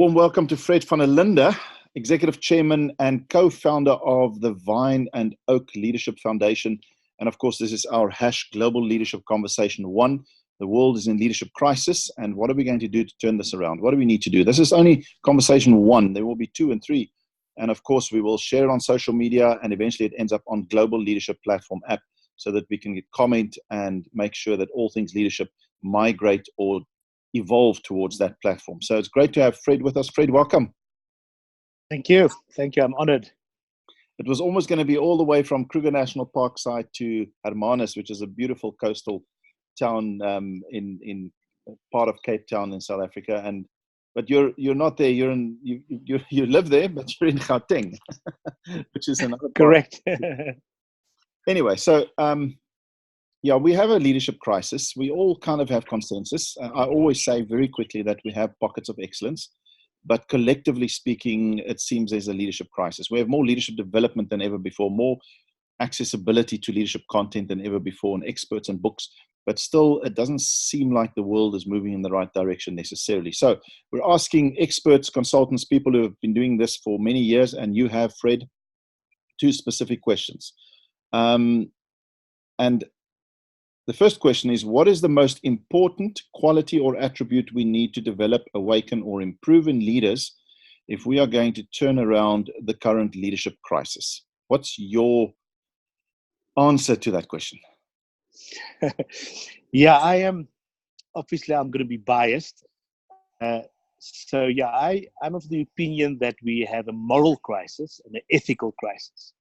warm welcome to Fred van der Linde, Executive Chairman and co-founder of the Vine and Oak Leadership Foundation. And of course, this is our Global Leadership Conversation 1. The world is in leadership crisis, and what are we going to do to turn this around? What do we need to do? This is only conversation 1. There will be 2 and 3. And of course, we will share it on social media, and eventually it ends up on Global Leadership Platform app so that we can get comment and make sure that all things leadership migrate or evolve towards that platform. So it's great to have Fred with us. Fred, welcome. Thank you. Thank you. I'm honored. It was almost going to be all the way from Kruger National Park side to Hermanus, which is a beautiful coastal town in part of Cape Town in South Africa. But you're not there. You live there, but you're in Gauteng, which is another part. Correct. Anyway, so yeah, we have a leadership crisis. We all kind of have consensus. I always say very quickly that we have pockets of excellence, but collectively speaking, it seems there's a leadership crisis. We have more leadership development than ever before, more accessibility to leadership content than ever before, and experts and books, but still it doesn't seem like the world is moving in the right direction necessarily. So we're asking experts, consultants, people who have been doing this for many years, and you have, Fred, 2 specific questions. And the first question is, what is the most important quality or attribute we need to develop, awaken, or improve in leaders if we are going to turn around the current leadership crisis? What's your answer to that question? Yeah, I'm going to be biased. So yeah, I'm of the opinion that we have a moral crisis and an ethical crisis.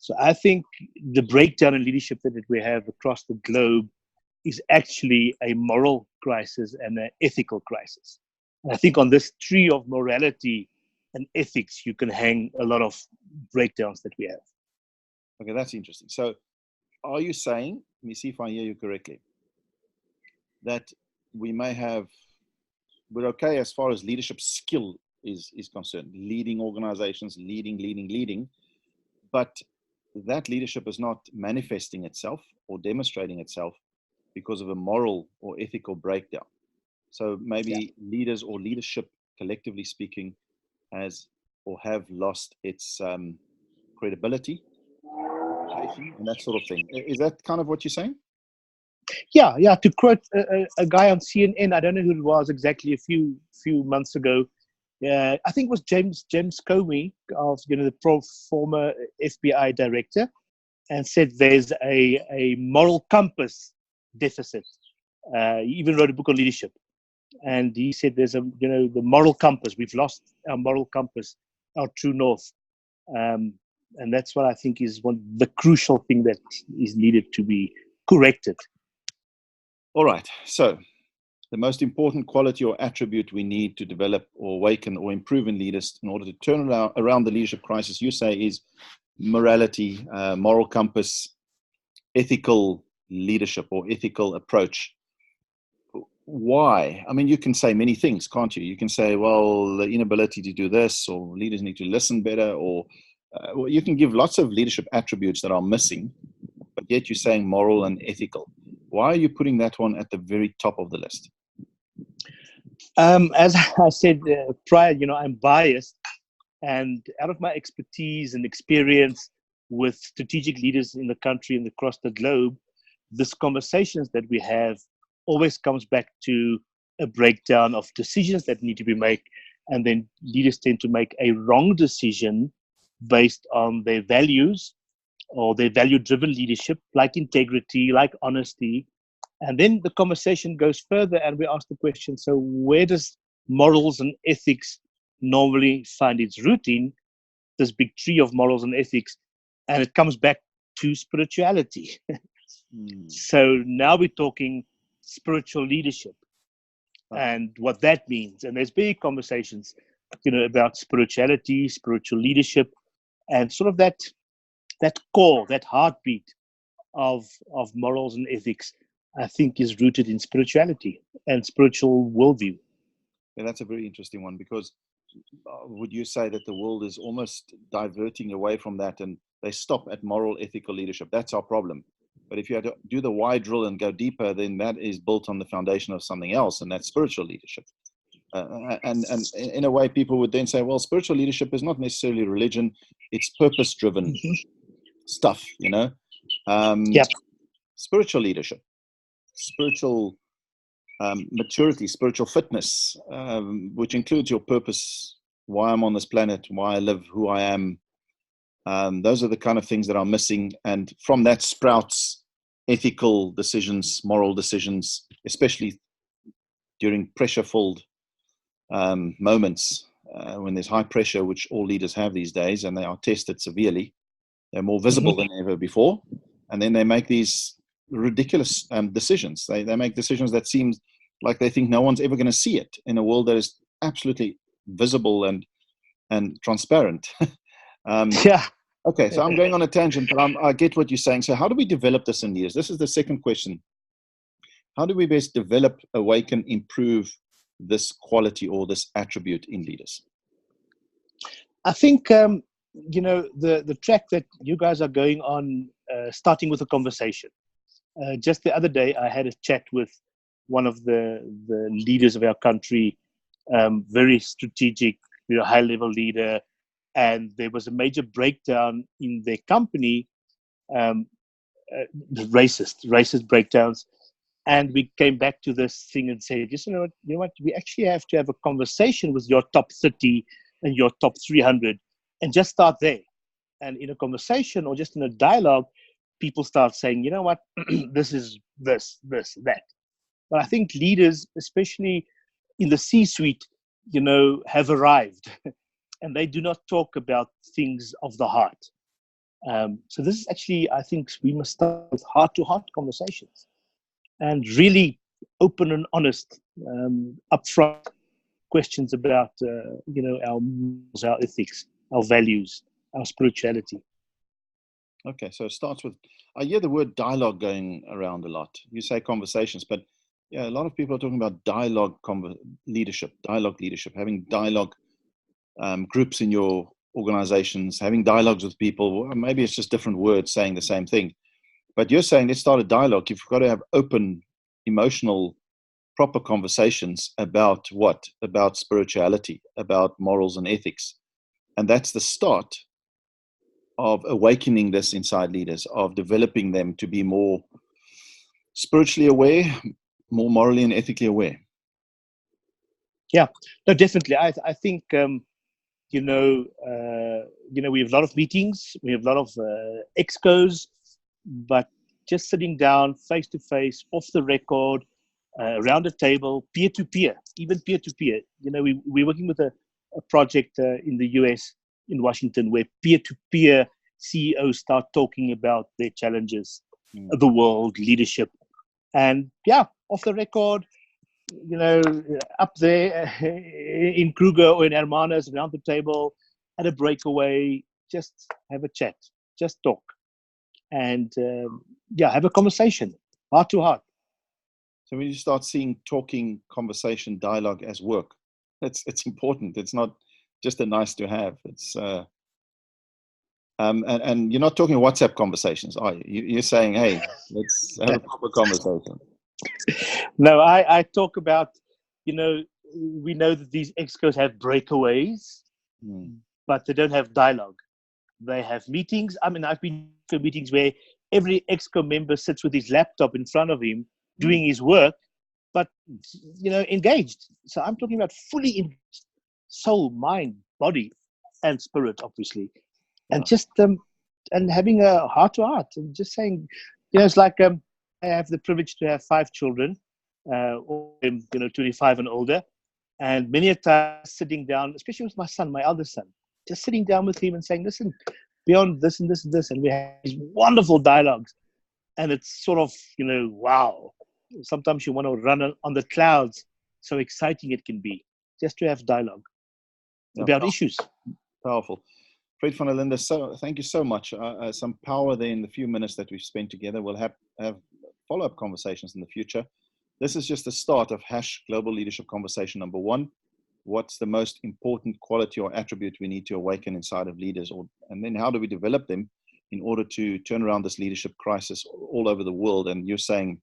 So I think the breakdown in leadership that we have across the globe is actually a moral crisis and an ethical crisis. And I think on this tree of morality and ethics, you can hang a lot of breakdowns that we have. Okay, that's interesting. So are you saying, let me see if I hear you correctly, that we're okay as far as leadership skill is concerned, leading organizations, leading, but that leadership is not manifesting itself or demonstrating itself because of a moral or ethical breakdown. So maybe leaders or leadership, collectively speaking, have lost its credibility and that sort of thing. Is that kind of what you're saying? Yeah. To quote a guy on CNN, I don't know who it was exactly, a few months ago. I think it was James Comey, of the former FBI director, and said there's a moral compass deficit. He even wrote a book on leadership, and he said there's the moral compass. We've lost our moral compass, our true north, and that's what I think is the crucial thing that is needed to be corrected. All right, so the most important quality or attribute we need to develop or awaken or improve in leaders in order to turn around the leadership crisis, you say, is morality, moral compass, ethical leadership or ethical approach. Why? I mean, you can say many things, can't you? You can say, well, the inability to do this, or leaders need to listen better, or you can give lots of leadership attributes that are missing, but yet you're saying moral and ethical. Why are you putting that one at the very top of the list? As I said prior, I'm biased, and out of my expertise and experience with strategic leaders in the country and across the globe, this conversations that we have always comes back to a breakdown of decisions that need to be made, and then leaders tend to make a wrong decision based on their values or their value-driven leadership, like integrity, like honesty. And then the conversation goes further, and we ask the question, so where does morals and ethics normally find its root in, this big tree of morals and ethics? And it comes back to spirituality. So now we're talking spiritual leadership and what that means. And there's big conversations, about spirituality, spiritual leadership, and sort of that core, that heartbeat of morals and ethics, I think, is rooted in spirituality and spiritual worldview. Yeah, that's a very interesting one, because would you say that the world is almost diverting away from that and they stop at moral, ethical leadership? That's our problem. But if you had to do the why drill and go deeper, then that is built on the foundation of something else, and that's spiritual leadership. And in a way, people would then say, well, spiritual leadership is not necessarily religion; it's purpose-driven stuff. Yep. Spiritual leadership, spiritual maturity, spiritual fitness, which includes your purpose, why I'm on this planet, why I live, who I am. Those are the kind of things that are missing, and from that sprouts ethical decisions, moral decisions, especially during pressure-filled moments when there's high pressure, which all leaders have these days, and they are tested severely. They're more visible than ever before, and then they make these ridiculous decisions. They make decisions that seem like they think no one's ever going to see it in a world that is absolutely visible and transparent. Yeah. Okay, so I'm going on a tangent, but I get what you're saying. So how do we develop this in leaders? This is the second question. How do we best develop, awaken, improve this quality or this attribute in leaders? I think, the track that you guys are going on, starting with a conversation. Just the other day, I had a chat with one of the leaders of our country, very strategic, high-level leader, and there was a major breakdown in their company, racist breakdowns. And we came back to this thing and said, just you know what, we actually have to have a conversation with your top 30 and your top 300, and just start there. And in a conversation or just in a dialogue, people start saying, you know what, this is this, that. But I think leaders, especially in the C-suite, have arrived, and they do not talk about things of the heart. So this is actually, I think we must start with heart-to-heart conversations, and really open and honest, upfront questions about, our morals, our ethics, our values, our spirituality. Okay, so it starts with, I hear the word dialogue going around a lot. You say conversations, but yeah, a lot of people are talking about dialogue leadership, having dialogue groups in your organizations, having dialogues with people. Maybe it's just different words saying the same thing. But you're saying let's start a dialogue. You've got to have open, emotional, proper conversations about what? About spirituality, about morals and ethics. And that's the start of awakening this inside leaders, of developing them to be more spiritually aware, more morally and ethically aware. Yeah, no, definitely. I think, we have a lot of meetings, we have a lot of excos, but just sitting down face to face, off the record, around a table, peer to peer, even peer to peer. We're working with a project in the US, in Washington, where peer to peer CEOs start talking about their challenges, the world, leadership, and off the record, up there in Kruger or in Hermanas, around the table, at a breakaway, just have a chat, just talk, and have a conversation, heart to heart. So when you start seeing talking, conversation, dialogue as work, it's important. It's not just a nice to have. It's and you're not talking WhatsApp conversations, are you? You're saying, hey, let's have a proper conversation. No, I talk about, we know that these excos have breakaways, but they don't have dialogue. They have meetings. I mean, I've been to meetings where every exco member sits with his laptop in front of him, doing his work, but, engaged. So I'm talking about fully engaged, soul, mind, body, and spirit, obviously. And just, and having a heart to heart, and just saying, it's like, I have the privilege to have 5 children, all 25 and older. And many a time sitting down, especially with my son, my eldest son, just sitting down with him and saying, listen, beyond this and this and this. And we have these wonderful dialogues. And it's sort of, wow. Sometimes you want to run on the clouds. So exciting it can be just to have dialogue about issues. Powerful. Fred van der Linde, so thank you so much. Some power there in the few minutes that we've spent together. We'll have follow-up conversations in the future. This is just the start of Hash Global Leadership Conversation number 1. What's the most important quality or attribute we need to awaken inside of leaders? And then how do we develop them in order to turn around this leadership crisis all over the world? And you're saying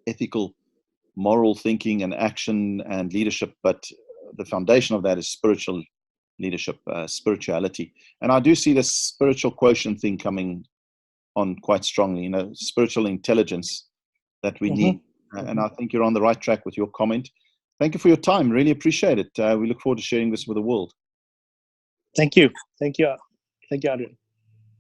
ethical, moral thinking and action and leadership, but the foundation of that is spiritual leadership, spirituality. And I do see this spiritual quotient thing coming on quite strongly, spiritual intelligence that we need. And I think you're on the right track with your comment. Thank you for your time. Really appreciate it. We look forward to sharing this with the world. Thank you. Thank you. Thank you, Adrian.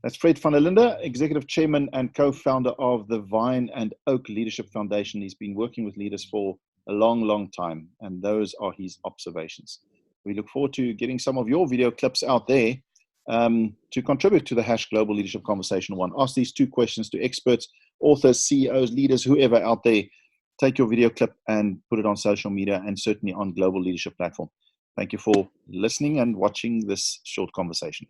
That's Fred van der Linde, Executive Chairman and co-founder of the Vine and Oak Leadership Foundation. He's been working with leaders for a long, long time, and those are his observations. We look forward to getting some of your video clips out there to contribute to the #Global Leadership Conversation 1. Ask these 2 questions to experts, authors, CEOs, leaders, whoever out there. Take your video clip and put it on social media and certainly on Global Leadership Platform. Thank you for listening and watching this short conversation.